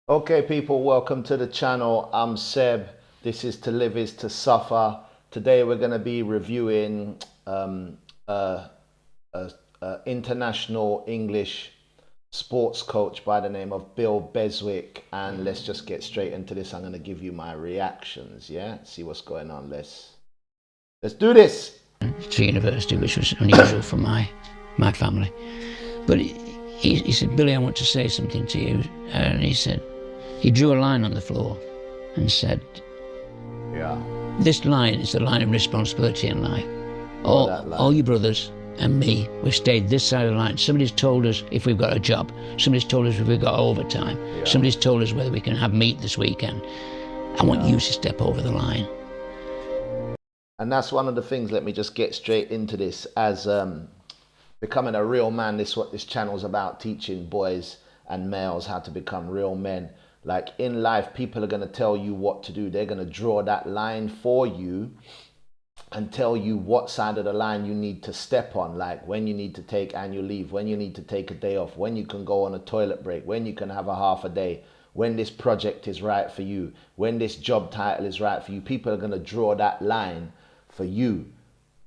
Okay, people, welcome to the channel. I'm Seb. This is To Live is to Suffer. Today we're going to be reviewing um, a, a international English sports coach by the name of Bill Beswick. And let's just get straight into this. I'm going to give you my reactions, yeah? See what's going on. Let's do this. To university, which was unusual for my family. But he said, "Billy, I want to say something to you." And he drew a line on the floor and said, Yeah. "This line is the line of responsibility in life. That line. All your brothers and me, we've stayed this side of the line. Somebody's told us if we've got a job. Somebody's told us if we've got overtime. Yeah. Somebody's told us whether we can have meat this weekend. I want you to step over the line." And that's one of the things. Let me just get straight into this. As becoming a real man, this is what this channel is about, teaching boys and males how to become real men. Like in life, people are going to tell you what to do. They're going to draw that line for you and tell you what side of the line you need to step on, like when you need to take annual leave, when you need to take a day off, when you can go on a toilet break, when you can have a half a day, when this project is right for you, when this job title is right for you. People are going to draw that line for you,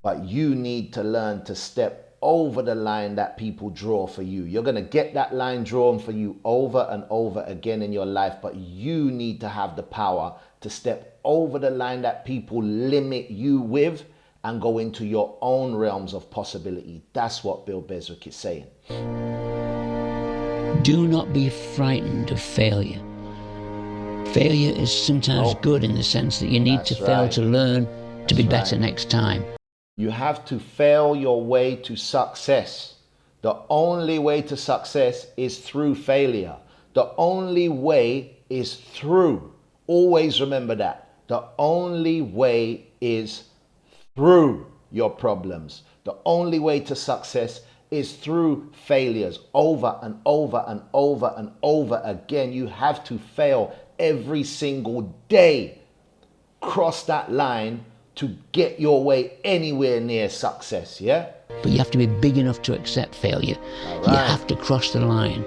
but you need to learn to step over the line that people draw for you. You're going to get that line drawn for you over and over again in your life, but you need to have the power to step over the line that people limit you with and go into your own realms of possibility. That's what Bill Beswick is saying. Do not be frightened of failure. Failure is sometimes good in the sense that you need to fail to learn to be better next time. You have to fail your way to success. The only way to success is through failure. The only way is through. Always remember that. The only way is through your problems. The only way to success is through failures over and over and over and over again. You have to fail every single day. Cross that line to get your way anywhere near success, yeah? But you have to be big enough to accept failure. You have to cross the line.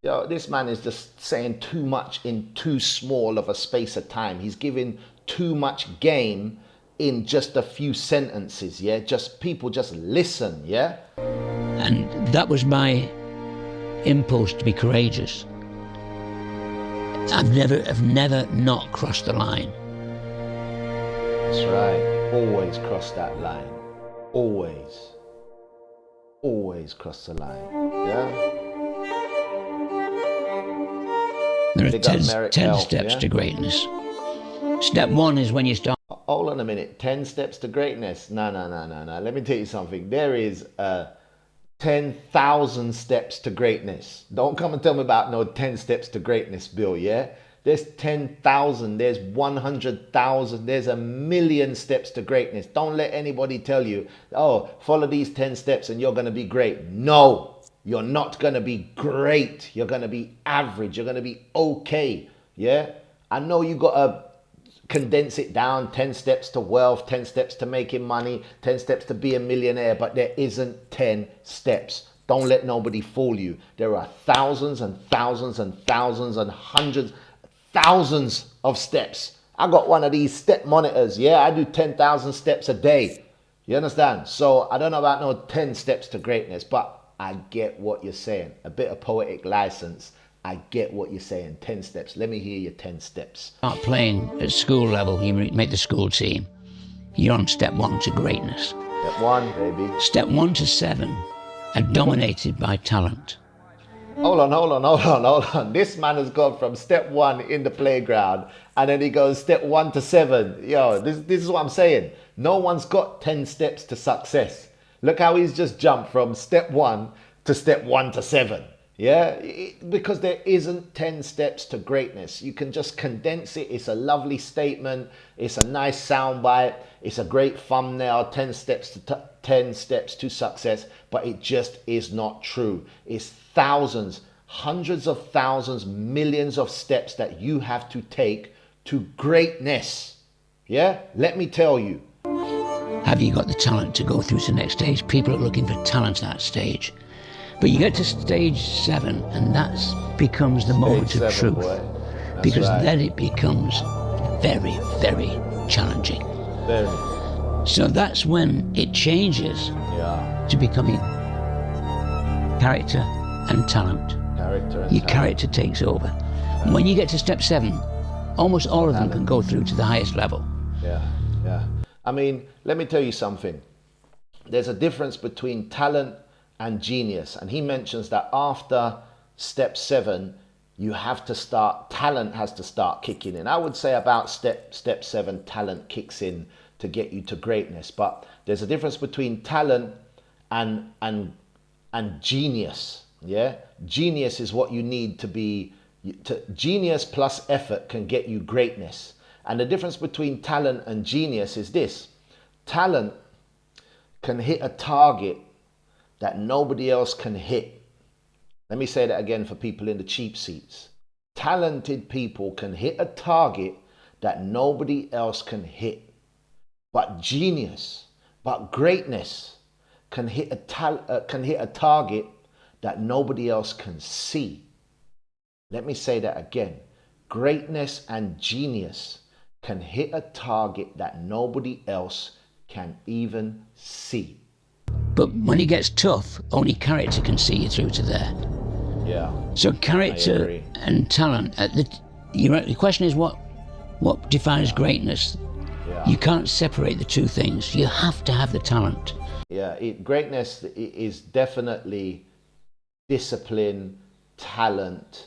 Yo, this man is just saying too much in too small of a space of time. He's giving too much game in just a few sentences, yeah? Just people just listen, yeah? And that was my impulse to be courageous. I've never not crossed the line. That's right. Always cross that line. Always. Always cross the line. Yeah? There are 10 steps to greatness. Step 1 is when you start. Hold on a minute. 10 steps to greatness. No. Let me tell you something. There is 10,000 steps to greatness. Don't come and tell me about no 10 steps to greatness, Bill, yeah? There's 10,000, there's 100,000, there's 1,000,000 steps to greatness. Don't let anybody tell you, oh, follow these 10 steps and you're going to be great. No, you're not going to be great. You're going to be average. You're going to be okay. Yeah? I know you got to condense it down, 10 steps to wealth, 10 steps to making money, 10 steps to be a millionaire, but there isn't 10 steps. Don't let nobody fool you. There are thousands and thousands and thousands and hundreds, thousands of steps. I got one of these step monitors. Yeah, I do 10,000 steps a day. You understand? So I don't know about no 10 steps to greatness, but I get what you're saying. A bit of poetic license. I get what you're saying. 10 steps. Let me hear your 10 steps. Start playing at school level, you make the school team. You're on step 1 to greatness. Step 1, baby. Step 1 to 7 are dominated by talent. Hold on. This man has gone from step 1 in the playground and then he goes step 1 to 7. Yo, this is what I'm saying. No one's got 10 steps to success. Look how he's just jumped from step 1 to step 1 to 7. Yeah, because there isn't 10 steps to greatness. You can just condense it. It's a lovely statement. It's a nice soundbite. It's a great thumbnail. 10 steps to success, but it just is not true. It's thousands, hundreds of thousands, millions of steps that you have to take to greatness. Yeah, let me tell you. Have you got the talent to go through to the next stage? People are looking for talent at that stage. But you get to stage 7, and that becomes the moment of truth. Because right. then it becomes very, very challenging. Very. So that's when it changes to becoming character and talent. Your character takes over. And when you get to step 7, almost all of them can go through to the highest level. Yeah. I mean, let me tell you something. There's a difference between talent and genius. And he mentions that after step 7, you have to start, talent has to start kicking in. I would say about step 7, talent kicks in to get you to greatness. But there's a difference between talent and genius. Yeah, genius is what you need to be. Genius plus effort can get you greatness. And the difference between talent and genius is this: talent can hit a target that nobody else can hit. Let me say that again for people in the cheap seats. Talented people can hit a target that nobody else can hit. But genius, but greatness can hit a target that nobody else can see. Let me say that again. Greatness and genius can hit a target that nobody else can even see. But when it gets tough, only character can see you through to there. Yeah. So character and talent. The question is what defines greatness? Yeah. You can't separate the two things. You have to have the talent. Yeah, greatness is definitely discipline, talent,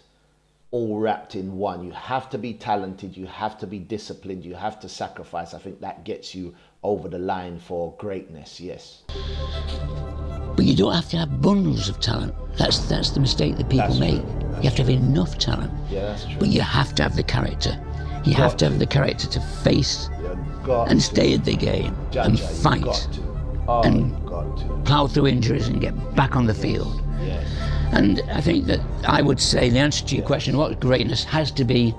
all wrapped in one. You have to be talented, you have to be disciplined, you have to sacrifice. I think that gets you over the line for greatness, yes. But you don't have to have bundles of talent. That's the mistake that people make. You have to have enough talent. Yeah, that's true. But you have to have the character. You have to have the character to face and stay at the game and fight and plough through injuries and get back on the field. Yes. And I think that I would say the answer to your question, what greatness, has to be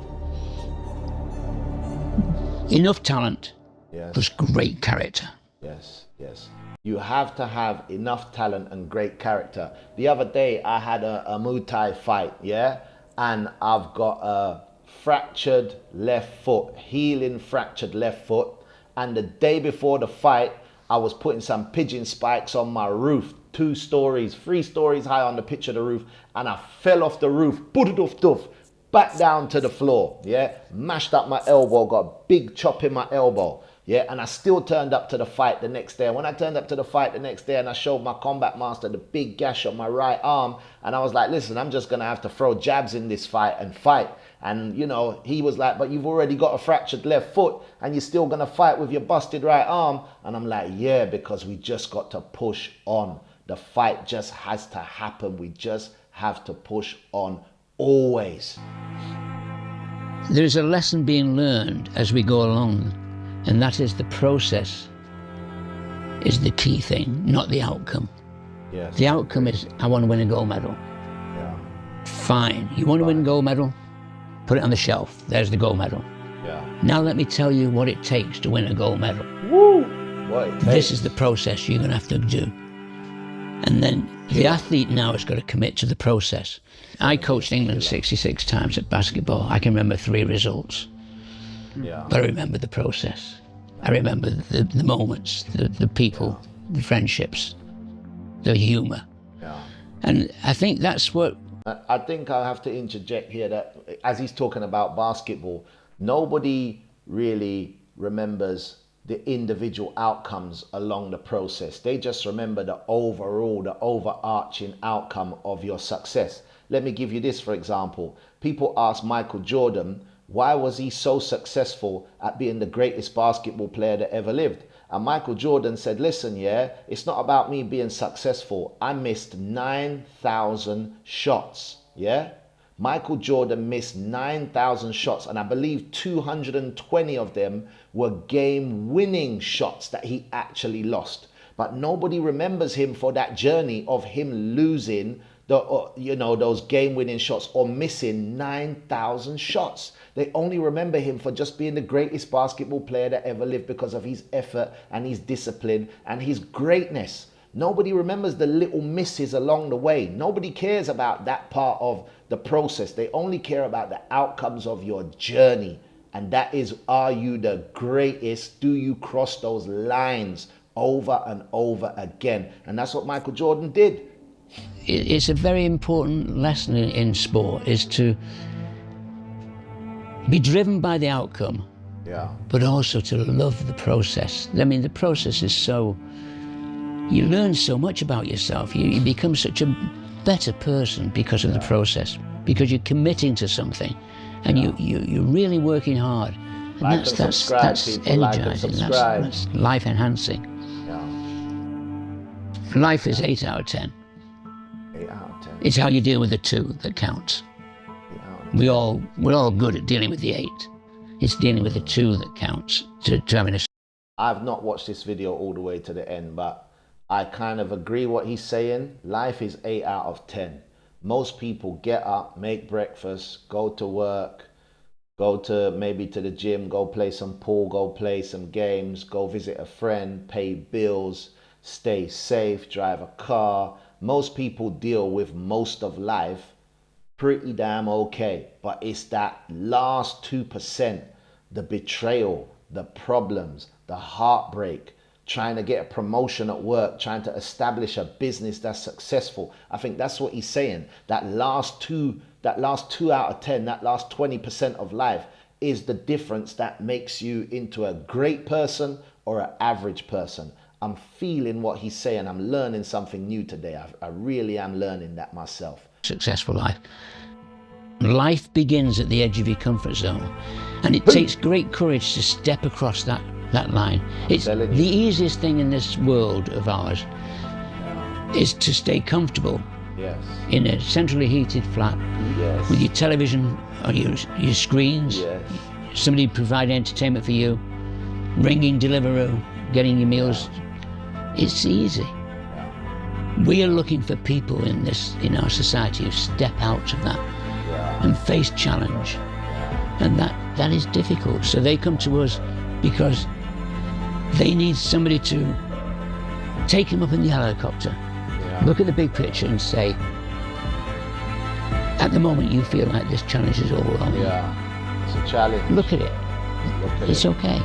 enough talent plus great character. Yes. You have to have enough talent and great character. The other day I had a Muay Thai fight, and I've got a fractured left foot, healing fractured left foot. And the day before the fight, I was putting some pigeon spikes on my roof, 2 stories, 3 stories high on the pitch of the roof, and I fell off the roof, back down to the floor, mashed up my elbow, got a big chop in my elbow, and I still turned up to the fight the next day. And when I turned up to the fight the next day and I showed my combat master the big gash on my right arm, and I was like, listen, I'm just gonna have to throw jabs in this fight and fight. And he was like, but you've already got a fractured left foot and you're still gonna fight with your busted right arm. And I'm like, yeah, because we just got to push on. The fight just has to happen. We just have to push on always. There's a lesson being learned as we go along, and that is the process is the key thing, not the outcome. Yes. The outcome is, I want to win a gold medal. Yeah. Fine. You want to win a gold medal? Put it on the shelf. There's the gold medal. Yeah. Now let me tell you what it takes to win a gold medal. Woo! What it takes. This is the process you're going to have to do. And then the athlete now has got to commit to the process. I coached England 66 times at basketball. I can remember 3 results. Yeah. But I remember the process. I remember the moments, the people, the friendships, the humour. Yeah. And I think that's what... I think I'll have to interject here that as he's talking about basketball, nobody really remembers the individual outcomes along the process. They just remember the overall, the overarching outcome of your success. Let me give you this, for example. People ask Michael Jordan, why was he so successful at being the greatest basketball player that ever lived? And Michael Jordan said, listen, it's not about me being successful. I missed 9,000 shots, Michael Jordan missed 9,000 shots, and I believe 220 of them were game-winning shots that he actually lost. But nobody remembers him for that journey of him losing those game-winning shots or missing 9,000 shots. They only remember him for just being the greatest basketball player that ever lived because of his effort and his discipline and his greatness. Nobody remembers the little misses along the way. Nobody cares about that part of the process. They only care about the outcomes of your journey. And that is, are you the greatest? Do you cross those lines over and over again? And that's what Michael Jordan did. It's a very important lesson in sport, is to be driven by the outcome, but also to love the process. I mean, the process is so, you learn so much about yourself. You become such a better person because of the process, because you're committing to something, and you're really working hard. And that's energizing, that's life enhancing. Life is 8 out of 10. 8 out of 10. It's how you deal with the 2 that counts. We're all good at dealing with the 8. It's dealing with the 2 that counts to having a... I've not watched this video all the way to the end, but I kind of agree what he's saying. Life is 8 out of 10. Most people get up, make breakfast, go to work, go to maybe to the gym, go play some pool, go play some games, go visit a friend, pay bills, stay safe, drive a car. Most people deal with most of life pretty damn okay, but it's that last 2%, the betrayal, the problems, the heartbreak, trying to get a promotion at work, trying to establish a business that's successful. I think that's what he's saying. That last 2 out of 10, that last 20% of life is the difference that makes you into a great person or an average person. I'm feeling what he's saying. I'm learning something new today. I really am learning that myself. Successful life. Life begins at the edge of your comfort zone, and it takes great courage to step across that line. It's the easiest thing in this world of ours is to stay comfortable in a centrally heated flat with your television on your screens, somebody provide entertainment for you, ringing Deliveroo, getting your meals. It's easy. We are looking for people in our society who step out of that and face challenge, and that is difficult. So they come to us because they need somebody to take them up in the helicopter, look at the big picture and say, at the moment you feel like this challenge is overwhelming. It's a challenge. Look at it. It's okay.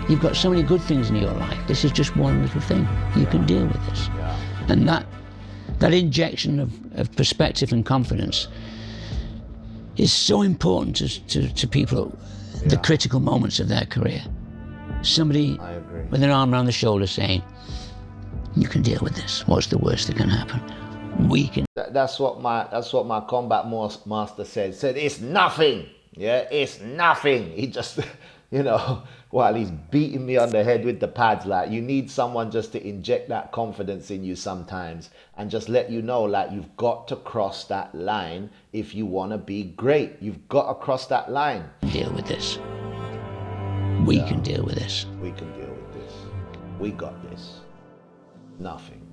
You've got so many good things in your life. This is just one little thing. You can deal with this. And that injection of perspective and confidence is so important to people at the critical moments of their career. Somebody with an arm around the shoulder saying, you can deal with this. What's the worst that can happen? We can. That's what my combat master said. Said, it's nothing. Yeah, it's nothing. He just, while he's beating me on the head with the pads, like, you need someone just to inject that confidence in you sometimes and just let you know, like, you've got to cross that line if you want to be great. You've got to cross that line. Deal with this. We can deal with this. We can deal with this. We got this. Nothing.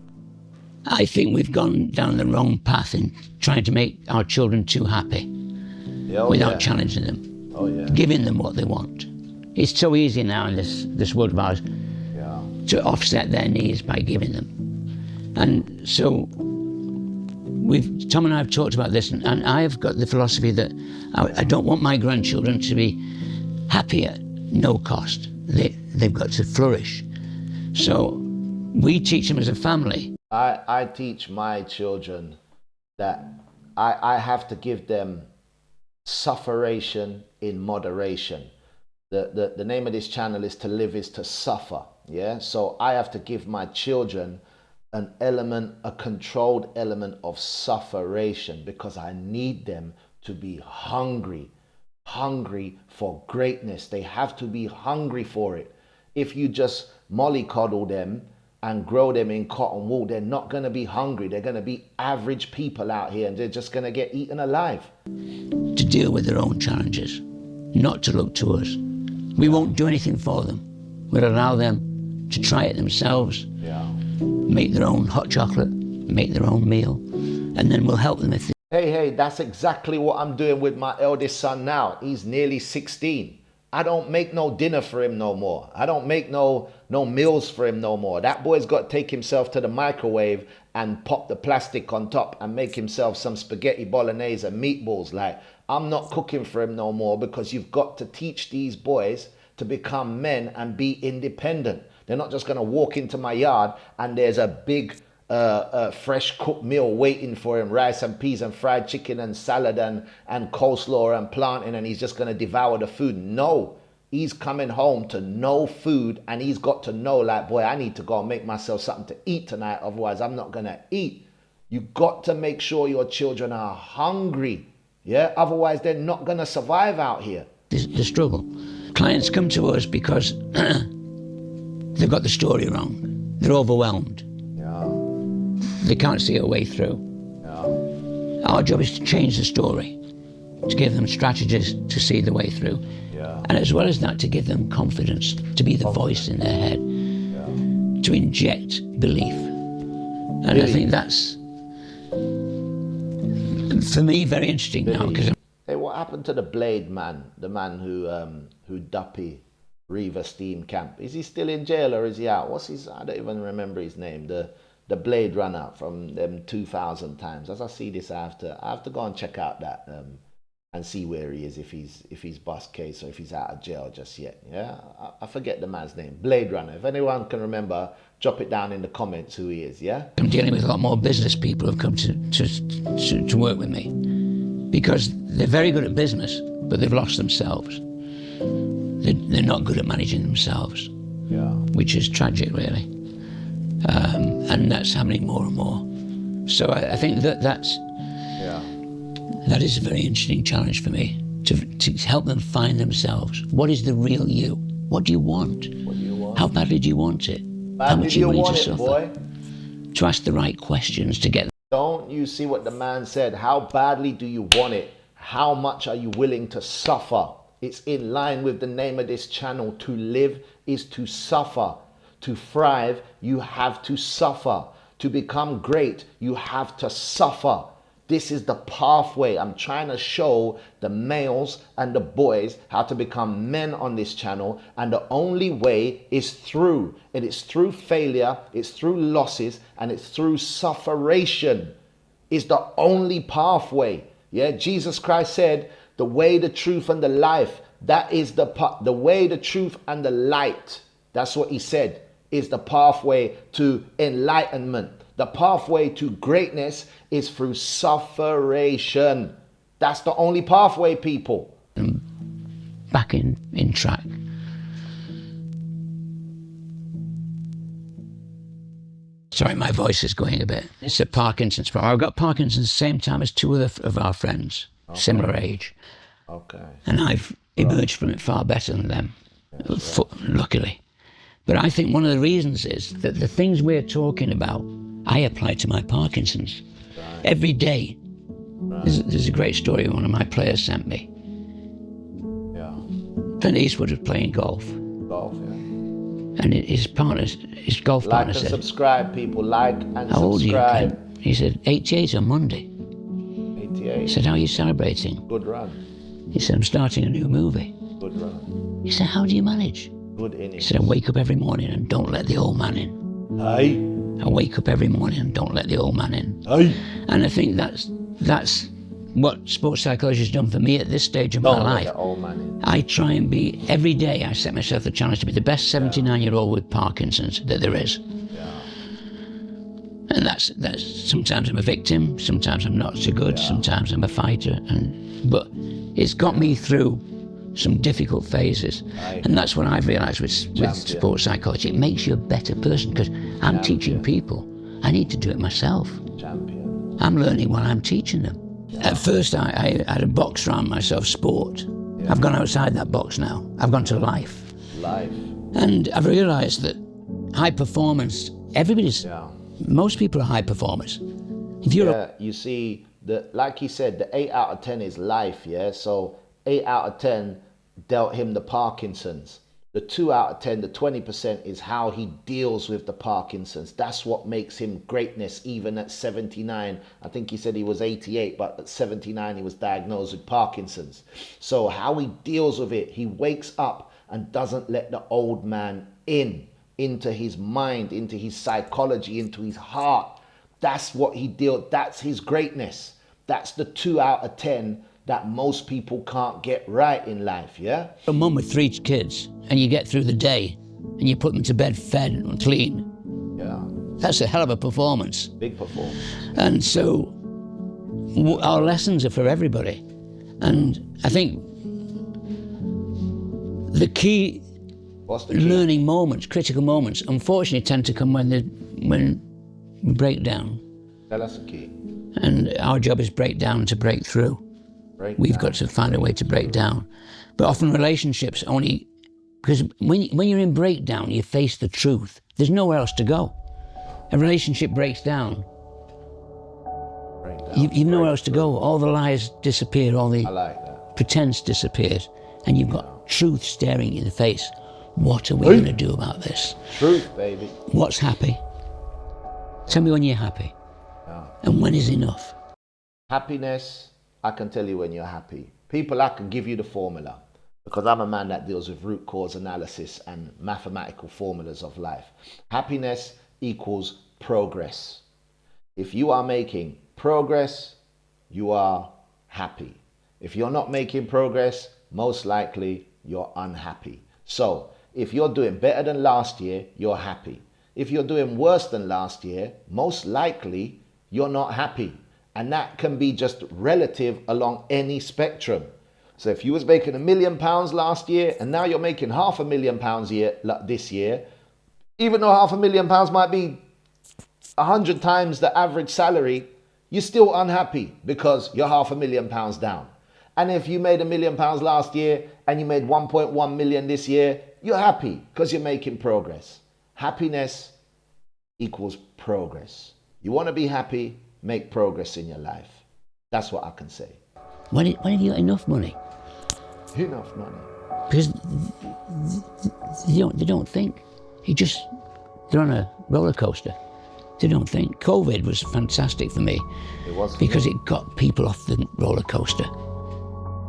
I think we've gone down the wrong path in trying to make our children too happy without challenging them, giving them what they want. It's so easy now in this world of ours to offset their needs by giving them. And so Tom and I have talked about this, and I have got the philosophy that I don't want my grandchildren to be happy at no cost. They've got to flourish. So we teach them as a family. I teach my children that I have to give them sufferation in moderation. The name of this channel is To Live is to Suffer. So I have to give my children a controlled element of sufferation, because I need them to be hungry for greatness. They have to be hungry for it. If you just mollycoddle them and grow them in cotton wool, they're not going to be hungry. They're going to be average people out here, and they're just going to get eaten alive. To deal with their own challenges, not to look to us. We won't do anything for them. We'll allow them to try it themselves, make their own hot chocolate, make their own meal, and then we'll help them if they... Hey, that's exactly what I'm doing with my eldest son now. He's nearly 16. I don't make no dinner for him no more. I don't make no meals for him no more. That boy's got to take himself to the microwave and pop the plastic on top and make himself some spaghetti bolognese and meatballs. Like, I'm not cooking for him no more, because you've got to teach these boys to become men and be independent. They're not just going to walk into my yard and there's a big fresh cooked meal waiting for him, rice and peas and fried chicken and salad and coleslaw and plantain, and he's just going to devour the food. No, he's coming home to no food, and he's got to know, like, boy, I need to go and make myself something to eat tonight, otherwise I'm not going to eat. You got to make sure your children are hungry, yeah? Otherwise they're not going to survive out here. The struggle. Clients come to us because they've got the story wrong. They're overwhelmed. They can't see a way through. Our job is to change the story, to give them strategies to see the way through. And as well as that, to give them confidence, to be the voice in their head, to inject belief. And I think that's, for me, very interesting now. Because hey, what happened to the Blade man, the man who Duppy Reaver Steam Camp? Is he still in jail or is he out? What's his? I don't even remember his name. The Blade Runner from them 2,000 times. As I see this, I have to go and check out that and see where he is, if he's bust case or if he's out of jail just yet. Yeah, I forget the man's name. Blade Runner. If anyone can remember, drop it down in the comments who he is. Yeah. I'm dealing with a lot more business people who've come to work with me because they're very good at business, but they've lost themselves. They're not good at managing themselves. Yeah. Which is tragic, really. And that's happening more and more. So I think that is a very interesting challenge for me, to help them find themselves. What is the real you? What do you want? What do you want? How badly do you want it? How much are you willing to suffer? Boy? To ask the right questions to get. Don't you see what the man said? How badly do you want it? How much are you willing to suffer? It's in line with the name of this channel. To live is to suffer. To thrive, you have to suffer. To become great, you have to suffer. This is the pathway. I'm trying to show the males and the boys how to become men on this channel. And the only way is through. And it's through failure, it's through losses, and it's through sufferation. It's the only pathway. Yeah, Jesus Christ said, the way, the truth, and the life. That is the way, the truth, and the light. That's what he said. Is the pathway to enlightenment. The pathway to greatness is through sufferation. That's the only pathway, people. Back in track. Sorry, my voice is going a bit. It's a Parkinson's problem. I've got Parkinson's the same time as two other of our friends, similar age. Okay. And I've emerged from it far better than them, luckily. But I think one of the reasons is that the things we're talking about, I apply to my Parkinson's. Right. Every day. Right. There's a great story one of my players sent me. Yeah. Clint Eastwood was playing golf. Golf, yeah. And his golf partner said, like and subscribe, people. Like and subscribe. How old are you, Clint? He said, 88 on Monday. 88. He said, how are you celebrating? Good run. He said, I'm starting a new movie. Good run. He said, how do you manage? Good innings. He said, I wake up every morning and don't let the old man in. Aye. I wake up every morning and don't let the old man in. Aye. And I think that's what sports psychology has done for me at this stage of my life. Don't let the old man in. I try and be, every day I set myself the challenge to be the best 79-year-old with Parkinson's that there is. Yeah. And that's sometimes I'm a victim, sometimes I'm not so good, sometimes I'm a fighter. But it's got me through some difficult phases. Right. And that's what I've realised with sports psychology. It makes you a better person because I'm teaching people. I need to do it myself. Champion. I'm learning while I'm teaching them. Yeah. At first I had a box around myself, sport. Yeah. I've gone outside that box now. I've gone to life. Life. And I've realised that high performance, most people are high performers. If you're you see, like he said, the 8 out of 10 is life, yeah? So 8 out of 10 dealt him the Parkinson's. The 2 out of 10, the 20% is how he deals with the Parkinson's. That's what makes him greatness, even at 79. I think he said he was 88, but at 79 he was diagnosed with Parkinson's. So how he deals with it, he wakes up and doesn't let the old man into his mind, into his psychology, into his heart. That's what he deals, that's his greatness. That's the 2 out of 10 that most people can't get right in life, yeah? A mum with 3 kids, and you get through the day, and you put them to bed fed and clean. Yeah. That's a hell of a performance. Big performance. And so our lessons are for everybody. And I think the key learning moments, critical moments, unfortunately tend to come when we break down. Tell us the key. And our job is break down to break through. We've got to find a way to break down. But often relationships only, because when you're in breakdown, you face the truth. There's nowhere else to go. A relationship breaks down. You've nowhere else to go. All the lies disappear, all the pretense disappears, and you've got truth staring you in the face. What are we going to do about this? Truth, baby. What's happy? Tell me when you're happy. And when is enough? Happiness, I can tell you when you're happy. People, I can give you the formula, because I'm a man that deals with root cause analysis and mathematical formulas of life. Happiness equals progress. If you are making progress, you are happy. If you're not making progress, most likely you're unhappy. So if you're doing better than last year, you're happy. If you're doing worse than last year, most likely you're not happy. And that can be just relative along any spectrum. So if you was making £1 million last year and now you're making £500,000 this year, even though £500,000 might be 100 times the average salary, you're still unhappy because you're £500,000 down. And if you made £1 million last year and you made 1.1 million this year, you're happy because you're making progress. Happiness equals progress. You want to be happy, make progress in your life. That's what I can say. When have you got enough money? Enough money. Because they don't think. They're on a roller coaster. They don't think. COVID was fantastic for me. It was. Because it got people off the roller coaster.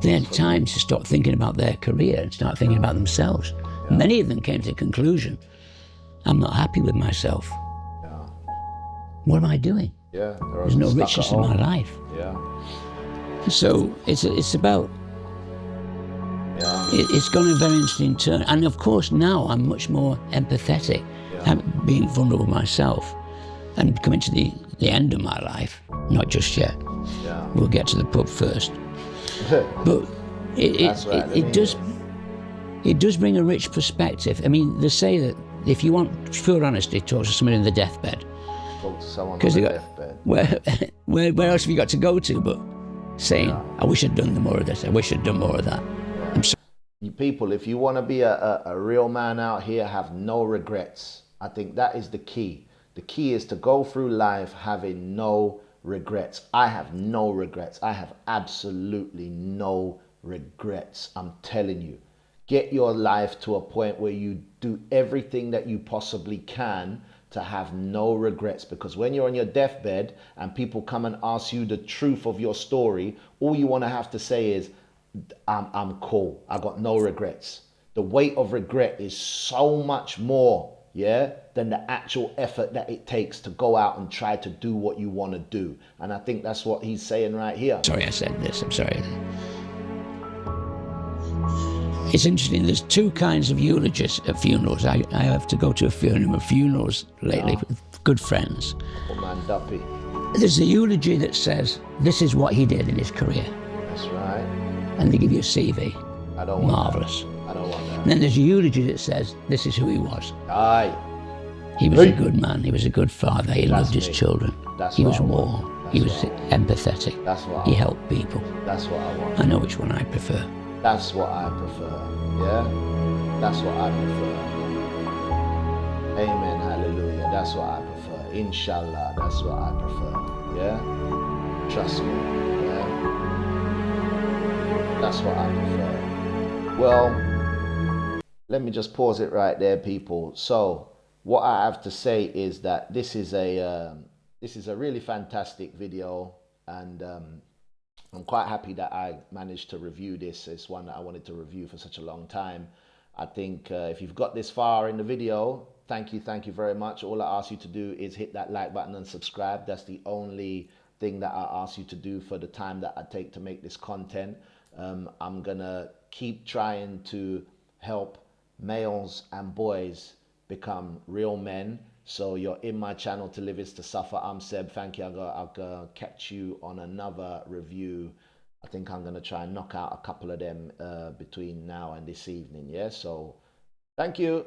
They had time to stop thinking about their career and start thinking about themselves. Yeah. Many of them came to the conclusion, I'm not happy with myself. Yeah. What am I doing? Yeah, there's no richness in my life. Yeah. So it's about. Yeah. It's gone a very interesting turn, and of course now I'm much more empathetic, being vulnerable myself, and coming to the end of my life. Not just yet. Yeah. We'll get to the pub first. But it does bring a rich perspective. I mean, they say that if you want pure honesty, talk to someone in the deathbed. Talk to someone on the deathbed. Where else have you got to go to but saying, I wish I'd done more of this, I wish I'd done more of that. You people, if you want to be a real man out here, have no regrets. I think that is the key. The key is to go through life having no regrets. I have no regrets. I have absolutely no regrets. I'm telling you. Get your life to a point where you do everything that you possibly can to have no regrets, because when you're on your deathbed and people come and ask you the truth of your story, all you want to have to say is, I'm cool. I got no regrets. The weight of regret is so much more, than the actual effort that it takes to go out and try to do what you want to do. And I think that's what he's saying right here. Sorry I said this, I'm sorry. It's interesting, there's 2 kinds of eulogies at funerals. I have to go to a few funerals lately with good friends. Oh man, Duppy. There's a eulogy that says, this is what he did in his career. That's right. And they give you a CV. I don't want Marvellous. That. I don't want that. And then there's a eulogy that says, this is who he was. Aye. He was a good man, he was a good father, he loved his children. He was warm, he was empathetic. That's what he helped people. That's what I want. I know which one I prefer. That's what I prefer, That's what I prefer. Amen, hallelujah, that's what I prefer. Inshallah, that's what I prefer, Trust me, That's what I prefer. Well, let me just pause it right there, people. So what I have to say is that this is a really fantastic video, and I'm quite happy that I managed to review this. It's one that I wanted to review for such a long time. I think if you've got this far in the video, thank you very much. All I ask you to do is hit that like button and subscribe. That's the only thing that I ask you to do for the time that I take to make this content. I'm gonna keep trying to help males and boys become real men. So you're in my channel, To Live Is To Suffer. I'm Seb. Thank you. I'll catch you on another review. I think I'm going to try and knock out a couple of them between now and this evening. Yeah. So thank you.